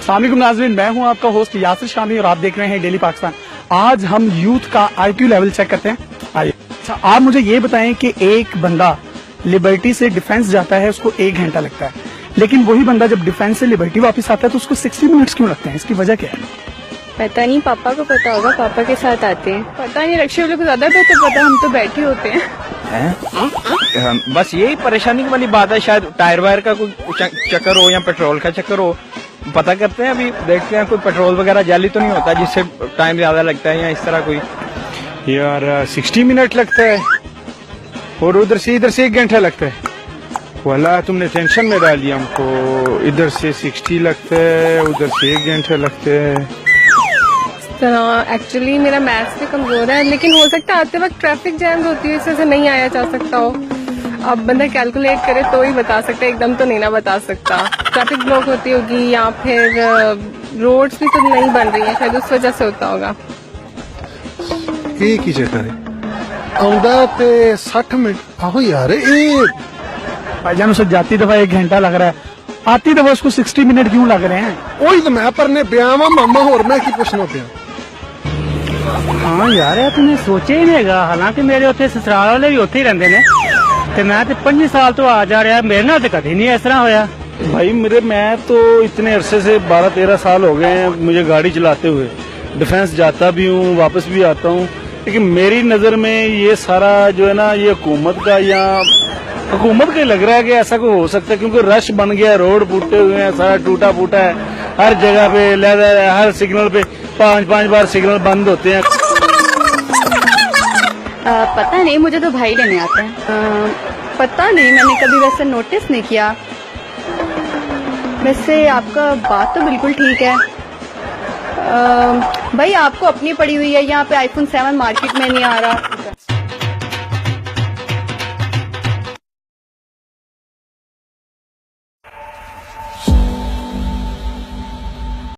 अस्सलाम वालेकुम नाज़रीन, मैं हूं आपका होस्ट यासिर शामी और आप देख रहे हैं डेली पाकिस्तान। आज हम यूथ का IQ लेवल चेक करते हैं। आइए। अच्छा, आप मुझे ये बताएं कि एक बंदा लिबर्टी से डिफेंस जाता है, उसको 1 घंटा लगता है, लेकिन वही बंदा जब डिफेंस से लिबर्टी वापस आता है तो उसको 60 मिनट्स क्यों लगते हैं? इसकी वजह क्या है? पता नहीं, पापा को पता होगा, पापा के साथ आते हैं। पता नहीं, रक्षा वाले को ज्यादा बेहतर पता, हम तो बैठे होते हैं। बस यही परेशानी वाली बात है, शायद टायर वायर का कोई चक्कर हो या पेट्रोल का चक्कर हो। पता करते हैं, अभी देखते हैं कोई पेट्रोल वगैरह जाली तो नहीं होता जिससे टाइम ज्यादा लगता है, या इस तरह कोई। यार 60 मिनट लगता है और उधर से इधर से 1 घंटा लगता है। वाला तुमने टेंशन में डाल दिया हमको। इधर से 60 लगता है, उधर से 1 घंटा लगता है। एक्चुअली मेरा मैथ्स में कमजोर है, लेकिन हो सकता है आते वक्त ट्रैफिक जैम होती है, इस वजह से नहीं आया जा सकता हो। अब बंदा कैलकुलेट करे तो ही बता सकता है, एकदम तो नहीं ना बता सकता। ट्रैफिक ब्लॉक होती होगी या फिर रोड्स भी तो नहीं बन रही है, शायद उस वजह से होता होगा। एक ही जगह है आउंदा पे 60 मिनट आहो यार। भाईजान उसे जाती दफा 1 घंटा लग रहा है, आती दफा उसको 60 मिनट क्यों लग रहे हैं? ਉਹੀ तो मैं परने पिया वा मामा, होर मैं की पुछना पिया। हाँ यार तूने सोचा ही नहीं है। हालांकि मेरे उत्थे ससुराल वाले भी उत्थे ही रहंदे ने ते मैं तो 5 साल तो आ जा रहा, मेरे नाल तो कभी नहीं इस तरह होया। भाई मैं तो इतने अरसे से 12-13 साल हो गए हैं मुझे गाड़ी चलाते हुए। डिफेंस जाता भी हूँ, वापस भी आता हूँ, लेकिन मेरी नजर में ये सारा जो है ना, ये हुकूमत का या हुकूमत का लग रहा है कि ऐसा कोई हो सकता है, क्योंकि रश बन गया, रोड फूटे हुए हैं, सारा टूटा फूटा है, हर जगह पे लहदा है, हर सिग्नल पे 5-5 बार सिग्नल बंद होते हैं। पता नहीं, मुझे तो भाई लेने आता है। पता नहीं, मैंने कभी वैसे नोटिस नहीं किया। वैसे आपका बात तो बिल्कुल ठीक है। भाई आपको अपनी पड़ी हुई है, यहाँ पे iPhone 7 मार्केट में नहीं आ रहा,